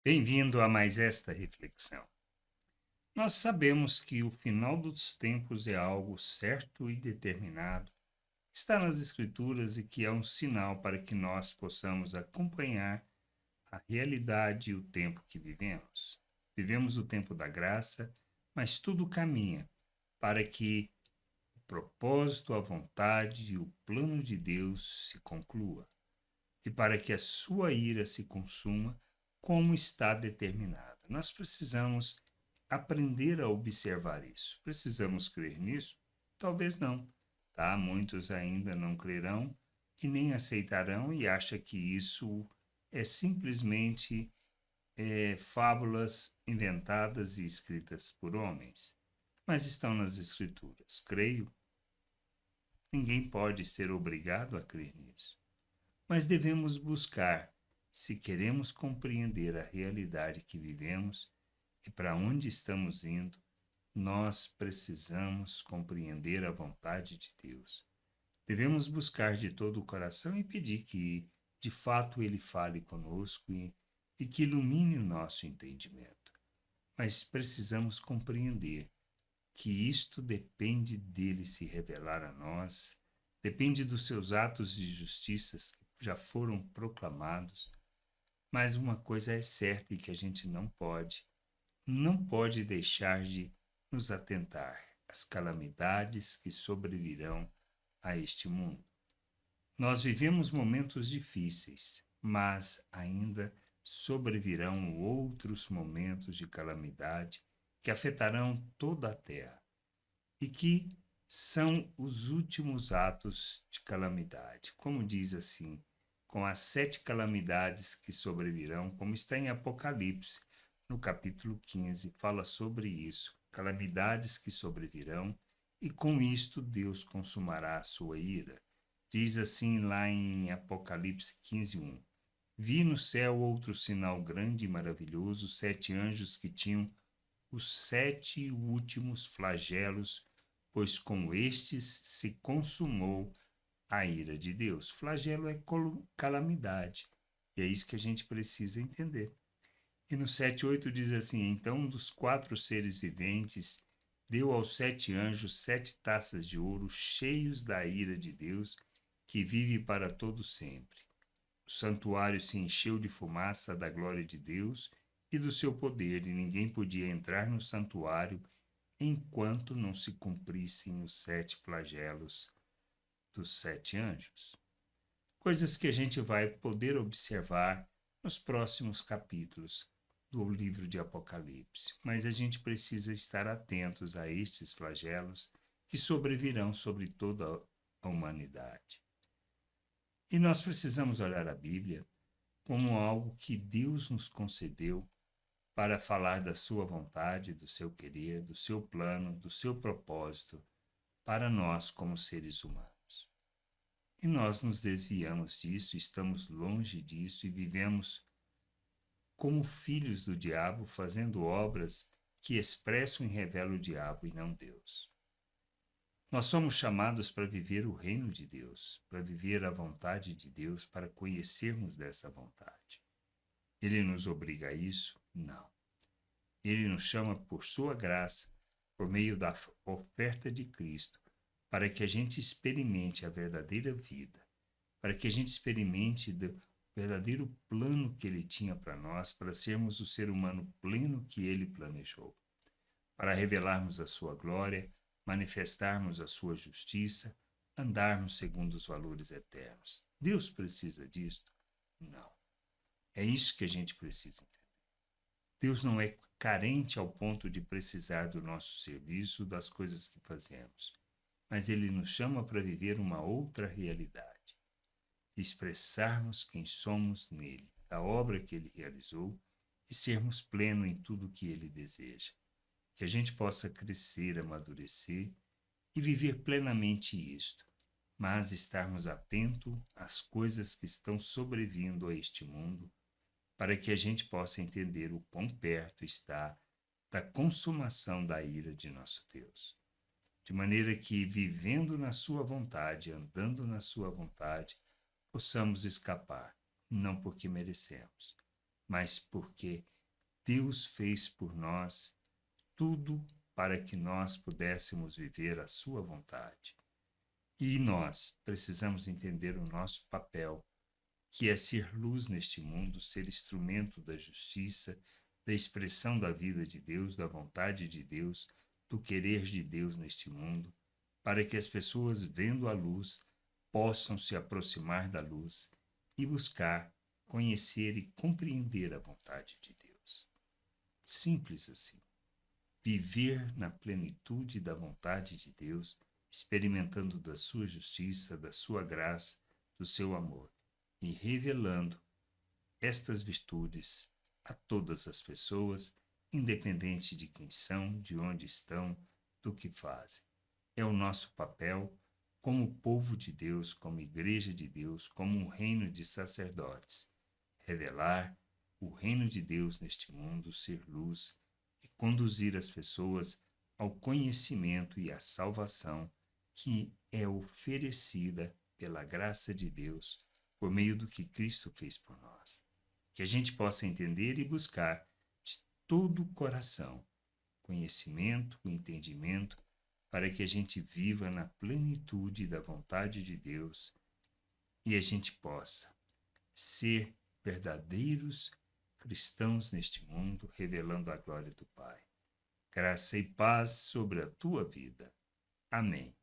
Bem-vindo a mais esta reflexão. Nós sabemos que o final dos tempos é algo certo e determinado. Está nas Escrituras e que é um sinal para que nós possamos acompanhar a realidade e o tempo que vivemos. Vivemos o tempo da graça, mas tudo caminha para que o propósito, a vontade e o plano de Deus se conclua e para que a sua ira se consuma como está determinado. Nós precisamos aprender a observar isso. Precisamos crer nisso? Talvez não, tá? Muitos ainda não crerão e nem aceitarão e acham que isso é simplesmente fábulas inventadas e escritas por homens. Mas estão nas Escrituras. Creio. Ninguém pode ser obrigado a crer nisso. Mas devemos buscar, se queremos compreender a realidade que vivemos e para onde estamos indo, nós precisamos compreender a vontade de Deus. Devemos buscar de todo o coração e pedir que, de fato, Ele fale conosco e que ilumine o nosso entendimento. Mas precisamos compreender que isto depende dele se revelar a nós, depende dos seus atos de justiça que já foram proclamados. Mas uma coisa é certa e que a gente não pode deixar de nos atentar às calamidades que sobrevirão a este mundo. Nós vivemos momentos difíceis, mas ainda sobrevirão outros momentos de calamidade que afetarão toda a terra e que são os últimos atos de calamidade. Como diz assim, com as 7 calamidades que sobrevirão, como está em Apocalipse, no capítulo 15, fala sobre isso, calamidades que sobrevirão, e com isto Deus consumará a sua ira. Diz assim lá em Apocalipse 15:1. Vi no céu outro sinal grande e maravilhoso, 7 anjos que tinham os 7 últimos flagelos, pois com estes se consumou a ira de Deus. Flagelo é calamidade, e é isso que a gente precisa entender. E no 7:8 diz assim: então um dos 4 seres viventes deu aos 7 anjos 7 taças de ouro cheios da ira de Deus, que vive para todo sempre. O santuário se encheu de fumaça da glória de Deus e do seu poder, e ninguém podia entrar no santuário enquanto não se cumprissem os 7 flagelos dos 7 anjos. Coisas que a gente vai poder observar nos próximos capítulos do livro de Apocalipse. Mas a gente precisa estar atentos a estes flagelos que sobrevirão sobre toda a humanidade. E nós precisamos olhar a Bíblia como algo que Deus nos concedeu para falar da sua vontade, do seu querer, do seu plano, do seu propósito para nós como seres humanos. E nós nos desviamos disso, estamos longe disso e vivemos como filhos do diabo, fazendo obras que expressam e revelam o diabo e não Deus. Nós somos chamados para viver o reino de Deus, para viver a vontade de Deus, para conhecermos dessa vontade. Ele nos obriga a isso? Não. Ele nos chama por sua graça, por meio da oferta de Cristo, para que a gente experimente a verdadeira vida, para que a gente experimente o verdadeiro plano que Ele tinha para nós, para sermos o ser humano pleno que Ele planejou, para revelarmos a sua glória, manifestarmos a sua justiça, andarmos segundo os valores eternos. Deus precisa disto? Não. É isso que a gente precisa entender. Deus não é carente ao ponto de precisar do nosso serviço, das coisas que fazemos, mas Ele nos chama para viver uma outra realidade, expressarmos quem somos nele, a obra que Ele realizou e sermos plenos em tudo o que Ele deseja. Que a gente possa crescer, amadurecer e viver plenamente isto, mas estarmos atentos às coisas que estão sobrevindo a este mundo, para que a gente possa entender o quão perto está da consumação da ira de nosso Deus. De maneira que, vivendo na sua vontade, andando na sua vontade, possamos escapar, não porque merecemos, mas porque Deus fez por nós tudo para que nós pudéssemos viver a sua vontade. E nós precisamos entender o nosso papel, que é ser luz neste mundo, ser instrumento da justiça, da expressão da vida de Deus, da vontade de Deus, do querer de Deus neste mundo, para que as pessoas, vendo a luz, possam se aproximar da luz e buscar conhecer e compreender a vontade de Deus. Simples assim. Viver na plenitude da vontade de Deus, experimentando da sua justiça, da sua graça, do seu amor e revelando estas virtudes a todas as pessoas, independente de quem são, de onde estão, do que fazem. É o nosso papel como povo de Deus, como igreja de Deus, como um reino de sacerdotes, revelar o reino de Deus neste mundo, ser luz e conduzir as pessoas ao conhecimento e à salvação que é oferecida pela graça de Deus por meio do que Cristo fez por nós. Que a gente possa entender e buscar de todo o coração conhecimento, o entendimento, para que a gente viva na plenitude da vontade de Deus e a gente possa ser verdadeiros cristãos neste mundo, revelando a glória do Pai. Graça e paz sobre a tua vida. Amém.